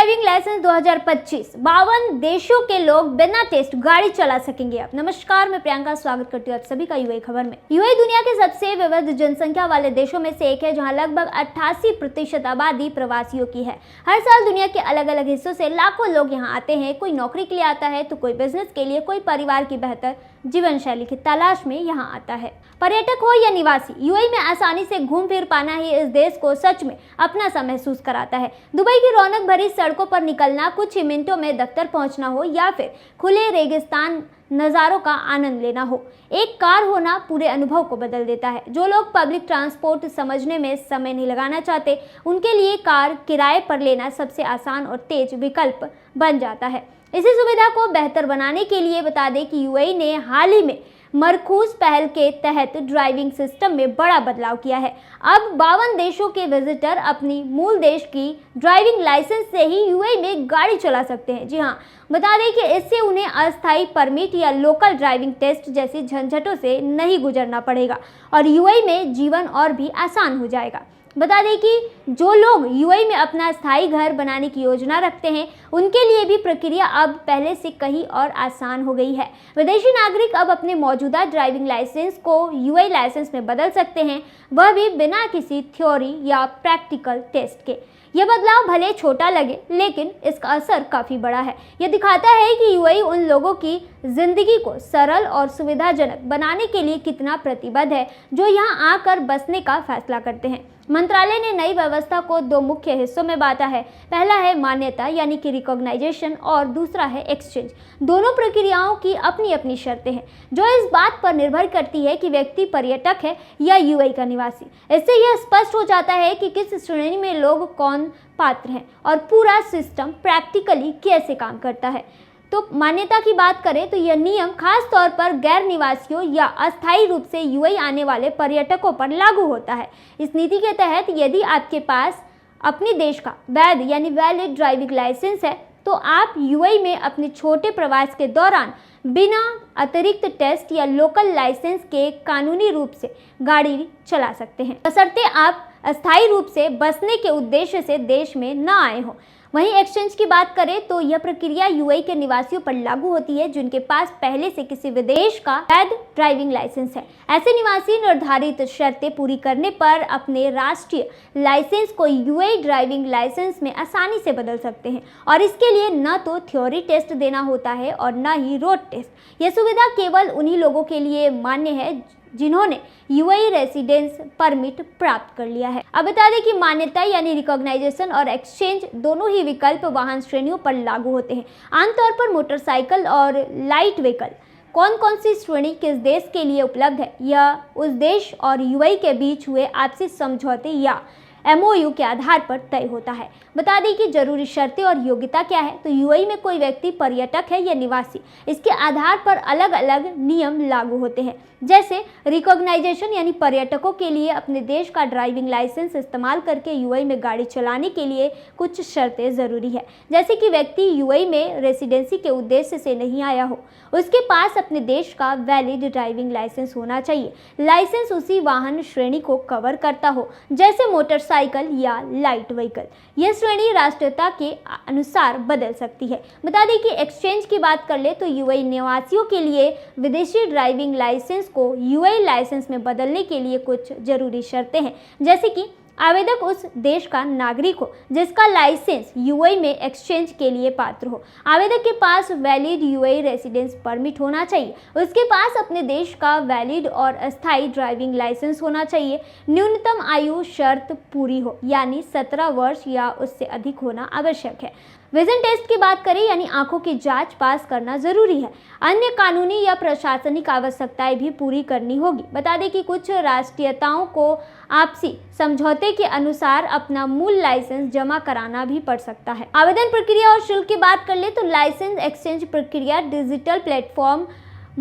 Driving licence 2025 52 देशों के लोग बिना टेस्ट गाड़ी चला सकेंगे। अब नमस्कार, मैं प्रियंका स्वागत करती हूँ आप सभी का यूएई खबर में। यूएई दुनिया के सबसे विविध जनसंख्या वाले देशों में से एक है, जहाँ लगभग 88% आबादी प्रवासियों की है। हर साल दुनिया के अलग अलग हिस्सों से लाखों लोग यहाँ आते हैं। कोई नौकरी के लिए आता है तो कोई बिजनेस के लिए, कोई परिवार की बेहतर जीवन शैली की तलाश में यहाँ आता है। पर्यटक हो या निवासी, यूएई में आसानी से घूम फिर पाना ही इस देश को सच में अपना सा महसूस कराता है। दुबई की रौनक भरी सड़कों पर निकलना, कुछ ही मिनटों में दफ्तर पहुंचना हो या फिर खुले रेगिस्तान नज़ारों का आनंद लेना हो, एक कार होना पूरे अनुभव को बदल देता है। जो लोग पब्लिक ट्रांसपोर्ट समझने में समय नहीं लगाना चाहते, उनके लिए कार किराए पर लेना सबसे आसान और तेज विकल्प बन जाता है। इसी सुविधा को बेहतर बनाने के लिए बता दें कि यूएई ने हाल ही में मरकूज पहल के तहत ड्राइविंग सिस्टम में बड़ा बदलाव किया है। अब 52 देशों के विजिटर अपनी मूल देश की ड्राइविंग लाइसेंस से ही यूएई में गाड़ी चला सकते हैं। जी हाँ, बता दें कि इससे उन्हें अस्थायी परमिट या लोकल ड्राइविंग टेस्ट जैसी झंझटों से नहीं गुजरना पड़ेगा और यूएई में जीवन और भी आसान हो जाएगा। बता दें कि जो लोग यूएई में अपना स्थायी घर बनाने की योजना रखते हैं, उनके लिए भी प्रक्रिया अब पहले से कहीं और आसान हो गई है। विदेशी नागरिक अब अपने मौजूदा ड्राइविंग लाइसेंस को यूएई लाइसेंस में बदल सकते हैं, वह भी बिना किसी थ्योरी या प्रैक्टिकल टेस्ट के। यह बदलाव भले छोटा लगे, लेकिन इसका असर काफ़ी बड़ा है। यह दिखाता है कि यूएई उन लोगों की जिंदगी को सरल और सुविधाजनक बनाने के लिए कितना प्रतिबद्ध है जो यहाँ आकर बसने का फैसला करते हैं। मंत्रालय ने नई व्यवस्था को दो मुख्य हिस्सों में बांटा है। पहला है मान्यता यानी कि रिकॉग्नाइजेशन और दूसरा है एक्सचेंज। दोनों प्रक्रियाओं की अपनी अपनी शर्तें हैं, जो इस बात पर निर्भर करती है कि व्यक्ति पर्यटक है या यूएई का निवासी। इससे यह स्पष्ट हो जाता है कि किस श्रेणी में लोग कौन पात्र हैं और पूरा सिस्टम प्रैक्टिकली कैसे काम करता है। तो मान्यता की बात करें तो यह नियम खास तौर पर गैर निवासियों या अस्थायी रूप से यूएई आने वाले पर्यटकों पर लागू होता है। इस नीति के तहत यदि आपके पास अपने देश का वैध यानी वैलिड ड्राइविंग लाइसेंस है, तो आप यूएई में अपने छोटे प्रवास के दौरान बिना अतिरिक्त टेस्ट या लोकल लाइसेंस के कानूनी रूप से गाड़ी चला सकते हैं, बशर्ते आप अस्थायी रूप से बसने के उद्देश्य से देश में न आए हों। वहीं एक्सचेंज की बात करें तो यह प्रक्रिया यूएई के निवासियों पर लागू होती है जिनके पास पहले से किसी विदेश का वैध ड्राइविंग लाइसेंस है। ऐसे निवासी निर्धारित शर्तें पूरी करने पर अपने राष्ट्रीय लाइसेंस को यूएई ड्राइविंग लाइसेंस में आसानी से बदल सकते हैं और इसके लिए न तो थ्योरी टेस्ट देना होता है और न ही रोड टेस्ट। यह सुविधा केवल उन्हीं लोगों के लिए मान्य है जिन्होंने यूएई रेसिडेंस परमिट प्राप्त कर लिया है। अब बता दें कि मान्यता यानी रिकॉग्नाइजेशन और एक्सचेंज दोनों ही विकल्प वाहन श्रेणियों पर लागू होते हैं। आमतौर पर मोटरसाइकिल और लाइट व्हीकल कौन कौन सी श्रेणी किस देश के लिए उपलब्ध है, यह उस देश और यूएई के बीच हुए आपसी समझौते या एमओयू के आधार पर तय होता है। बता दें कि जरूरी शर्तें और योग्यता क्या है। तो यूएई में कोई व्यक्ति पर्यटक है या निवासी, इसके आधार पर अलग अलग नियम लागू होते हैं। जैसे रिकॉग्नाइजेशन यानी पर्यटकों के लिए अपने देश का ड्राइविंग लाइसेंस इस्तेमाल करके यूएई में गाड़ी चलाने के लिए कुछ शर्तें ज़रूरी है, जैसे कि व्यक्ति यूएई में रेसिडेंसी के उद्देश्य से नहीं आया हो, उसके पास अपने देश का वैलिड ड्राइविंग लाइसेंस होना चाहिए, लाइसेंस उसी वाहन श्रेणी को कवर करता हो जैसे मोटरसाइकिल या लाइट व्हीकल। यह श्रेणी राष्ट्रीयता के अनुसार बदल सकती है। बता दें कि एक्सचेंज की बात कर ले तो यूएई निवासियों के लिए विदेशी ड्राइविंग लाइसेंस को यूएई लाइसेंस में बदलने के लिए कुछ जरूरी शर्तें हैं, जैसे कि आवेदक उस देश का नागरिक हो जिसका लाइसेंस यूएई में एक्सचेंज के लिए पात्र हो, आवेदक के पास वैलिड यूएई रेसिडेंस परमिट होना चाहिए, उसके पास अपने देश का वैलिड और अस्थायी ड्राइविंग लाइसेंस होना चाहिए, न्यूनतम आयु शर्त पूरी हो यानी 17 वर्ष या उससे अधिक होना आवश्यक है। विजन टेस्ट की बात करें यानी आंखों की जांच पास करना जरूरी है। अन्य कानूनी या प्रशासनिक आवश्यकताएं भी पूरी करनी होगी। बता दें कि कुछ राष्ट्रीयताओं को आपसी समझौते के अनुसार अपना मूल लाइसेंस जमा कराना भी पड़ सकता है। आवेदन प्रक्रिया और शुल्क की बात कर ले तो लाइसेंस एक्सचेंज प्रक्रिया डिजिटल प्लेटफॉर्म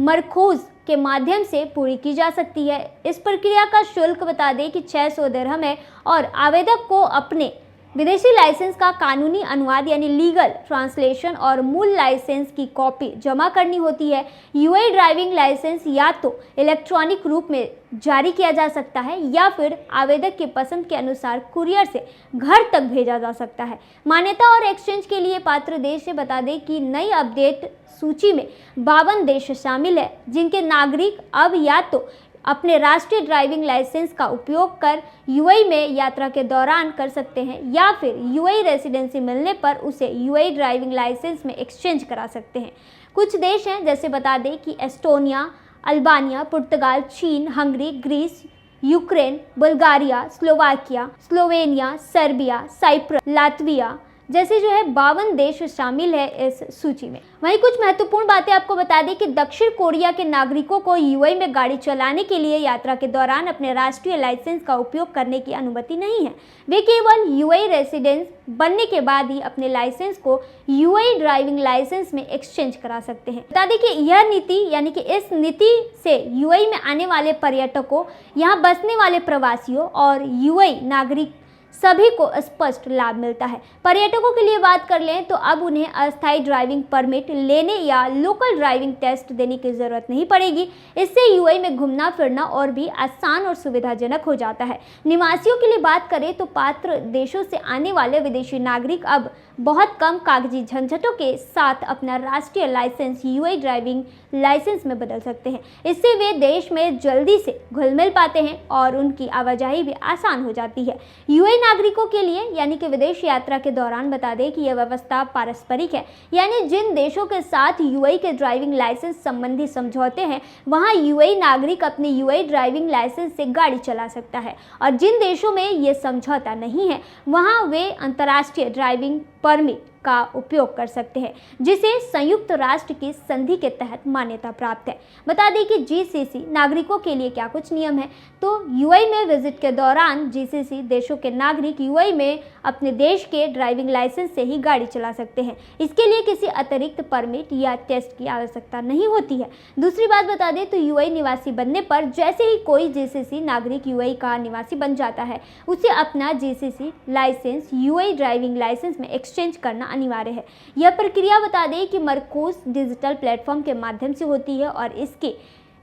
मरकूज के माध्यम से पूरी की जा सकती है। इस प्रक्रिया का शुल्क बता दें कि 600 दिरहम है और आवेदक को अपने विदेशी लाइसेंस का कानूनी अनुवाद यानी लीगल ट्रांसलेशन और मूल लाइसेंस की कॉपी जमा करनी होती है। यूएई ड्राइविंग लाइसेंस या तो इलेक्ट्रॉनिक रूप में जारी किया जा सकता है या फिर आवेदक की पसंद के अनुसार कुरियर से घर तक भेजा जा सकता है। मान्यता और एक्सचेंज के लिए पात्र देश से बता दें कि नई अपडेट सूची में 52 देश शामिल है, जिनके नागरिक अब या तो अपने राष्ट्रीय ड्राइविंग लाइसेंस का उपयोग कर यूएई में यात्रा के दौरान कर सकते हैं या फिर यूएई रेसिडेंसी मिलने पर उसे यूएई ड्राइविंग लाइसेंस में एक्सचेंज करा सकते हैं। कुछ देश हैं, जैसे बता दें कि एस्टोनिया, अल्बानिया, पुर्तगाल, चीन, Hungary, Greece, Ukraine, Bulgaria, Slovakia, Slovenia, Serbia, Cyprus, Latvia जैसे 52 देश शामिल है इस सूची में। वहीं कुछ महत्वपूर्ण बातें आपको बता दें कि दक्षिण कोरिया के नागरिकों को यूएई में गाड़ी चलाने के लिए यात्रा के दौरान अपने राष्ट्रीय लाइसेंस का उपयोग करने की अनुमति नहीं है। वे केवल यूएई रेसिडेंस बनने के बाद ही अपने लाइसेंस को यूएई ड्राइविंग लाइसेंस में एक्सचेंज करा सकते हैं। बता दें कि यह नीति यानी कि इस नीति से यूएई में आने वाले पर्यटकों, यहाँ बसने वाले प्रवासियों और यूएई नागरिक सभी को स्पष्ट लाभ मिलता है। पर्यटकों के लिए बात कर लें तो अब उन्हें अस्थायी ड्राइविंग परमिट लेने या लोकल ड्राइविंग टेस्ट देने की जरूरत नहीं पड़ेगी। इससे यूएई में घूमना फिरना और भी आसान और सुविधाजनक हो जाता है। निवासियों के लिए बात करें तो पात्र देशों से आने वाले विदेशी नागरिक अब बहुत कम कागजी झंझटों के साथ अपना राष्ट्रीय लाइसेंस यूएई ड्राइविंग लाइसेंस में बदल सकते हैं। इससे वे देश में जल्दी से घुल मिल पाते हैं और उनकी आवाजाही भी आसान हो जाती है। यूएई नागरिकों के लिए यानी कि विदेश यात्रा के दौरान बता दें कि यह व्यवस्था पारस्परिक है, यानी जिन देशों के साथ यूएई के ड्राइविंग लाइसेंस संबंधी समझौते हैं वहां यूएई नागरिक अपने यूएई ड्राइविंग लाइसेंस से गाड़ी चला सकता है, और जिन देशों में ये समझौता नहीं है वहां वे अंतर्राष्ट्रीय ड्राइविंग परमिट का उपयोग कर सकते हैं, जिसे संयुक्त राष्ट्र की संधि के तहत मान्यता प्राप्त है। बता दें कि जीसीसी नागरिकों के लिए क्या कुछ नियम है। तो यूएई में विजिट के दौरान जीसीसी देशों के नागरिक यूएई में अपने देश के ड्राइविंग लाइसेंस से ही गाड़ी चला सकते हैं। इसके लिए किसी अतिरिक्त परमिट या टेस्ट की आवश्यकता नहीं होती है। दूसरी बात बता दें तो यूएई निवासी बनने पर जैसे ही कोई जीसीसी नागरिक यूएई का निवासी बन जाता है, उसे अपना GCC license UAE driving license में एक्सचेंज करना अनिवार्य है। यह प्रक्रिया बता दें कि मरकूस डिजिटल प्लेटफॉर्म के माध्यम से होती है और इसकी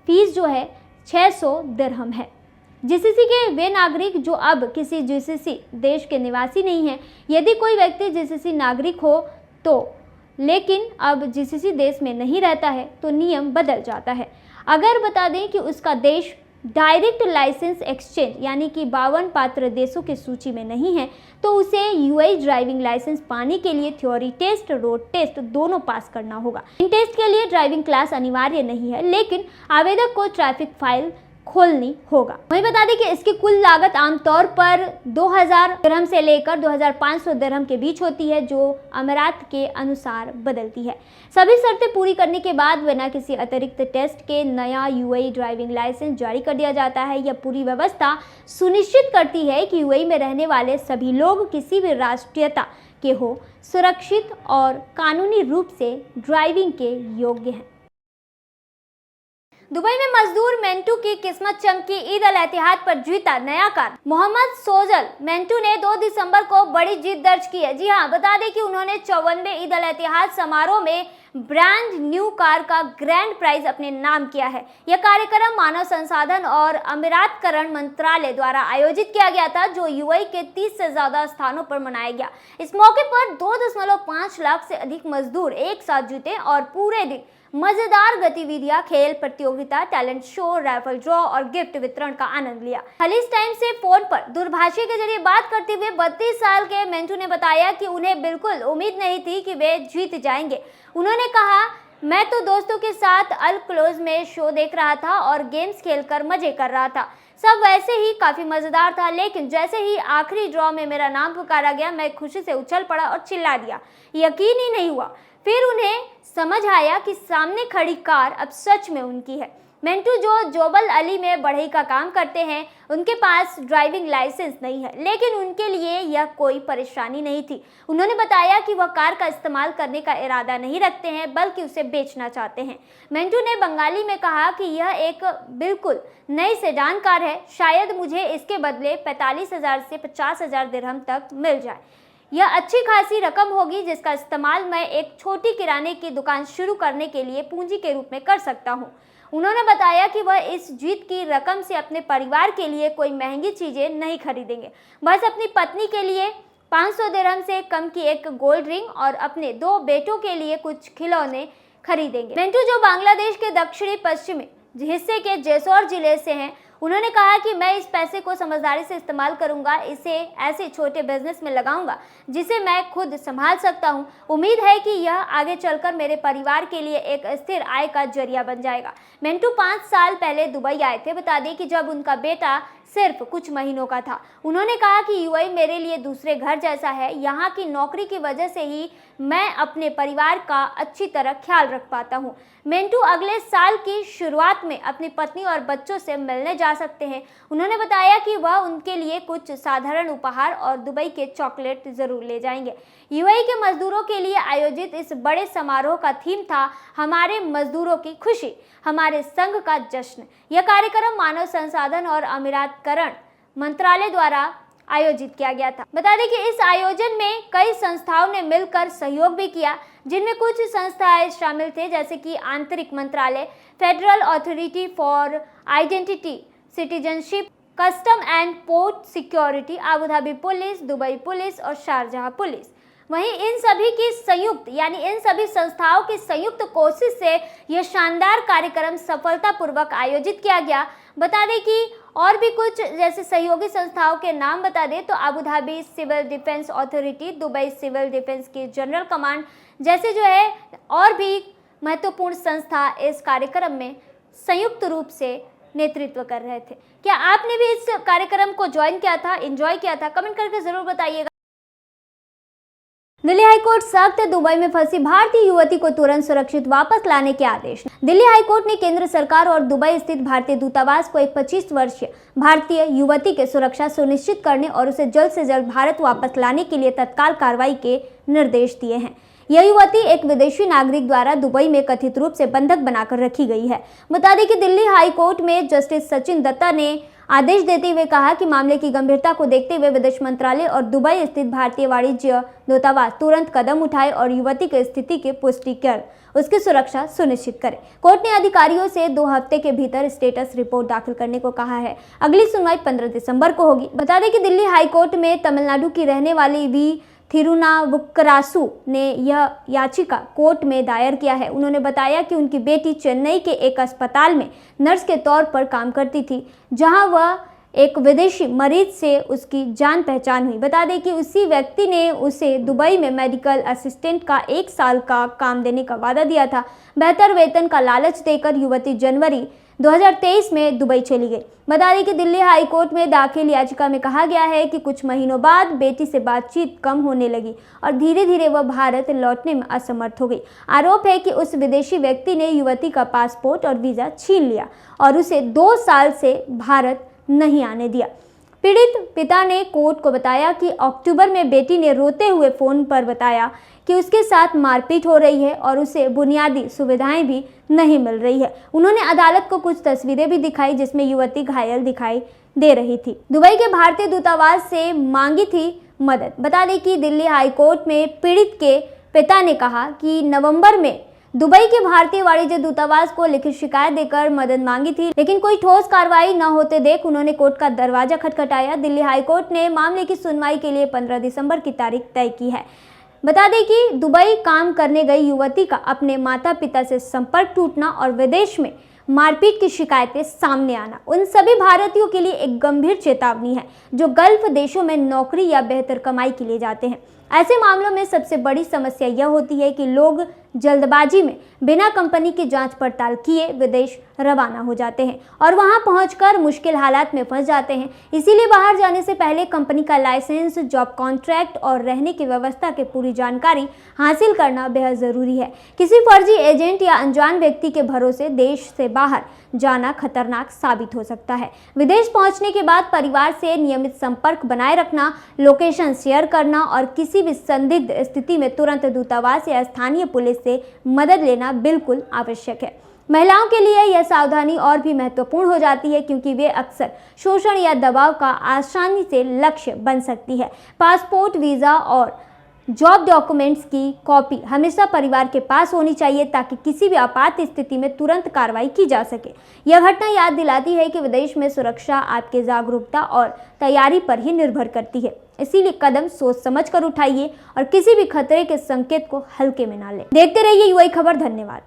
फीस 600 दिरहम है। जीसीसी के वे नागरिक जो अब किसी जीसीसी देश के निवासी नहीं हैं, यदि कोई व्यक्ति जीसीसी नागरिक हो तो लेकिन अब जीसीसी देश में नहीं रहता है तो नियम बदल जाता है। अगर बता दें कि उसका देश डायरेक्ट लाइसेंस एक्सचेंज यानी कि 52 पात्र देशों की सूची में नहीं है तो उसे यूएई ड्राइविंग लाइसेंस पाने के लिए थ्योरी टेस्ट, रोड टेस्ट दोनों पास करना होगा। इन टेस्ट के लिए ड्राइविंग क्लास अनिवार्य नहीं है, लेकिन आवेदक को ट्रैफिक फाइल खोलनी होगा। वही बता दें कि इसकी कुल लागत आमतौर पर 2000 दिरहम से लेकर 2500 दिरहम के बीच होती है, जो अमीरात के अनुसार बदलती है। सभी शर्तें पूरी करने के बाद बिना किसी अतिरिक्त टेस्ट के नया यूएई ड्राइविंग लाइसेंस जारी कर दिया जाता है। यह पूरी व्यवस्था सुनिश्चित करती है कि यूएई में रहने वाले सभी लोग किसी भी राष्ट्रीयता के हो सुरक्षित और कानूनी रूप से ड्राइविंग के योग्य हैं। दुबई में मजदूर मेंटू की किस्मत चमकी, ईद अल एतिहाद पर जीता नया कार। मोहम्मद सोजल मेंटू ने 2 दिसंबर को बड़ी जीत दर्ज की है। जी हां, बता दें कि उन्होंने 54वें ईद अल एतिहाद समारोह में ब्रांड न्यू कार का ग्रैंड प्राइज अपने नाम किया है। यह कार्यक्रम मानव संसाधन और अमीरातकरण मंत्रालय द्वारा आयोजित किया गया था, जो यूएई के 30 से ज्यादा स्थानों पर मनाया गया। इस मौके पर 2.5 लाख से अधिक मजदूर एक साथ जुटे और पूरे दिन मजेदार गतिविधियां, खेल प्रतियोगिता, टैलेंट शो, राइफल ड्रॉ और गिफ्ट वितरण का आनंद लिया। खालिस टाइम से फोन पर दूरभाषी के जरिए बात करते हुए 32 साल के मेंटू ने बताया कि उन्हें बिल्कुल उम्मीद नहीं थी कि वे जीत जाएंगे। उन्होंने कहा, मैं तो दोस्तों के साथ अल क्लोज में शो देख रहा था और गेम्स खेलकर मजे कर रहा था। सब वैसे ही काफी मजेदार था, लेकिन जैसे ही आखिरी ड्रॉ में मेरा नाम पुकारा गया, मैं खुशी से उछल पड़ा और चिल्ला दिया। यकीन ही नहीं हुआ। फिर उन्हें समझ आया कि सामने खड़ी कार अब सच में उनकी है। मेंटू जो जोबल अली में बढ़ई का काम करते हैं, उनके पास ड्राइविंग लाइसेंस नहीं है, लेकिन उनके लिए यह कोई परेशानी नहीं थी। उन्होंने बताया कि वह कार का इस्तेमाल करने का इरादा नहीं रखते हैं, बल्कि उसे बेचना चाहते हैं। मेंटू ने बंगाली में कहा कि यह एक बिल्कुल नई सेडान कार है, शायद मुझे इसके बदले 45,000 से 50,000 दिरहम तक मिल जाए। यह अच्छी खासी रकम होगी जिसका इस्तेमाल मैं एक छोटी किराने की दुकान शुरू करने के लिए पूंजी के रूप में कर सकता हूँ। उन्होंने बताया कि वह इस जीत की रकम से अपने परिवार के लिए कोई महंगी चीजें नहीं खरीदेंगे, बस अपनी पत्नी के लिए 500 दिरहम से कम की एक गोल्ड रिंग और अपने 2 बेटों के लिए कुछ खिलौने खरीदेंगे। मेंटू जो बांग्लादेश के दक्षिणी पश्चिमी हिस्से के जेसौर जिले से हैं, उन्होंने कहा कि मैं इस पैसे को समझदारी से इस्तेमाल करूंगा, इसे ऐसे छोटे बिजनेस में लगाऊंगा जिसे मैं खुद संभाल सकता हूं। उम्मीद है कि यह आगे चलकर मेरे परिवार के लिए एक स्थिर आय का जरिया बन जाएगा। मेंटू 5 साल पहले दुबई आए थे। बता दें कि जब उनका बेटा सिर्फ कुछ महीनों का था। उन्होंने कहा कि यूएई मेरे लिए दूसरे घर जैसा है। यहाँ की नौकरी की वजह से ही मैं अपने परिवार का अच्छी तरह ख्याल रख पाता हूँ। मेंटू अगले साल की शुरुआत में अपनी पत्नी और बच्चों से मिलने जा सकते हैं। उन्होंने बताया कि वह उनके लिए कुछ साधारण उपहार और दुबई के चॉकलेट जरूर ले जाएंगे। यूएई के मजदूरों के लिए आयोजित इस बड़े समारोह का थीम था हमारे मजदूरों की खुशी, हमारे संघ का जश्न। यह कार्यक्रम मानव संसाधन और अमीरातकरण मंत्रालय द्वारा आयोजित किया गया था। बता दें कि इस आयोजन में कई संस्थाओं ने मिलकर सहयोग भी किया, जिनमें कुछ संस्थाएं शामिल थे जैसे कि आंतरिक मंत्रालय, federal authority for identity, citizenship, custom and port security, Abu Dhabi police, Dubai police और शारजाह पुलिस। वहीं इन सभी की संयुक्त इन सभी संस्थाओं की संयुक्त कोशिश से यह शानदार कार्यक्रम सफलतापूर्वक आयोजित किया गया। बता दें कि और भी कुछ जैसे सहयोगी संस्थाओं के नाम बता दें तो Abu Dhabi civil defence authority, Dubai civil defence की जनरल कमांड जैसे और भी महत्वपूर्ण संस्था इस कार्यक्रम में संयुक्त रूप से नेतृत्व कर रहे थे। क्या आपने भी इस कार्यक्रम को ज्वाइन किया था, एंजॉय किया था? कमेंट करके जरूर बताइएगा। दिल्ली हाईकोर्ट सख्त, दुबई में फंसी भारतीय युवती को तुरंत सुरक्षित वापस लाने के आदेश। दिल्ली हाईकोर्ट ने केंद्र सरकार और दुबई स्थित भारतीय दूतावास को एक 25 वर्षीय भारतीय युवती की सुरक्षा सुनिश्चित करने और उसे जल्द से जल्द भारत वापस लाने के लिए तत्काल कार्रवाई के निर्देश दिए हैं। यह युवती एक विदेशी नागरिक द्वारा दुबई में कथित रूप से बंधक बनाकर रखी गई है। बता दें कि दिल्ली हाईकोर्ट में जस्टिस सचिन दत्ता ने आदेश देते हुए कहा कि मामले की गंभीरता को देखते हुए विदेश मंत्रालय और दुबई स्थित भारतीय वाणिज्य दूतावास तुरंत कदम उठाए और युवती की स्थिति की पुष्टि कर उसकी सुरक्षा सुनिश्चित करे। कोर्ट ने अधिकारियों से 2 हफ्ते के भीतर स्टेटस रिपोर्ट दाखिल करने को कहा है। अगली सुनवाई 15 दिसंबर को होगी। बता दें कि दिल्ली हाईकोर्ट में तमिलनाडु की रहने वाली वी थिरुनावुक्करासु ने यह याचिका कोर्ट में दायर किया है। उन्होंने बताया कि उनकी बेटी चेन्नई के एक अस्पताल में नर्स के तौर पर काम करती थी, जहां वह एक विदेशी मरीज से उसकी जान पहचान हुई। बता दें कि उसी व्यक्ति ने उसे दुबई में मेडिकल असिस्टेंट का 1 साल का काम देने का वादा दिया था। बेहतर वेतन का लालच देकर युवती जनवरी 2023 में दुबई चली गई। बता दें कि दिल्ली हाईकोर्ट में दाखिल याचिका में कहा गया है कि कुछ महीनों बाद बेटी से बातचीत कम होने लगी और धीरे धीरे वह भारत लौटने में असमर्थ हो गई। आरोप है कि उस विदेशी व्यक्ति ने युवती का पासपोर्ट और वीज़ा छीन लिया और उसे 2 साल से भारत नहीं आने दिया। पीड़ित पिता ने कोर्ट को बताया कि अक्टूबर में बेटी ने रोते हुए फ़ोन पर बताया कि उसके साथ मारपीट हो रही है और उसे बुनियादी सुविधाएं भी नहीं मिल रही है। उन्होंने अदालत को कुछ तस्वीरें भी दिखाई जिसमें युवती घायल दिखाई दे रही थी। दुबई के भारतीय दूतावास से मांगी थी मदद। बता दें कि दिल्ली हाईकोर्ट में पीड़ित के पिता ने कहा कि नवंबर में दुबई के भारतीय वाणिज्य दूतावास को लिखित शिकायत देकर मदद मांगी थी, लेकिन कोई ठोस कार्रवाई न होते देख उन्होंने कोर्ट का दरवाजा खटखटाया। दिल्ली हाईकोर्ट ने मामले की सुनवाई के लिए 15 दिसंबर की तारीख तय की है। बता दें कि दुबई काम करने गई युवती का अपने माता पिता से संपर्क टूटना और विदेश में मारपीट की शिकायतें सामने आना उन सभी भारतीयों के लिए एक गंभीर चेतावनी है जो गल्फ देशों में नौकरी या बेहतर कमाई के लिए जाते हैं। ऐसे मामलों में सबसे बड़ी समस्या यह होती है कि लोग जल्दबाजी में बिना कंपनी की जांच पड़ताल किए विदेश रवाना हो जाते हैं और वहां पहुंचकर मुश्किल हालात में फंस जाते हैं। इसीलिए बाहर जाने से पहले कंपनी का लाइसेंस, जॉब कॉन्ट्रैक्ट और रहने की व्यवस्था की पूरी जानकारी हासिल करना बेहद जरूरी है। किसी फर्जी एजेंट या अनजान व्यक्ति के भरोसे देश से बाहर जाना खतरनाक साबित हो सकता है। विदेश पहुंचने के बाद परिवार से नियमित संपर्क बनाए रखना, लोकेशन शेयर करना और किसी भी संदिग्ध स्थिति में तुरंत दूतावास या स्थानीय पुलिस से मदद लेना बिल्कुल आवश्यक है। महिलाओं के लिए यह सावधानी और भी महत्वपूर्ण हो जाती है क्योंकि वे अक्सर शोषण या दबाव का आसानी से लक्ष्य बन सकती है। पासपोर्ट, वीज़ा और जॉब डॉक्यूमेंट्स की कॉपी हमेशा परिवार के पास होनी चाहिए ताकि किसी भी आपात स्थिति में तुरंत कार्रवाई की जा सके। यह घटना याद दिलाती है कि विदेश में सुरक्षा आपके जागरूकता और तैयारी पर ही निर्भर करती है। इसीलिए कदम सोच समझ कर उठाइए और किसी भी खतरे के संकेत को हल्के में ना लें। देखते रहिए यूएई खबर। धन्यवाद।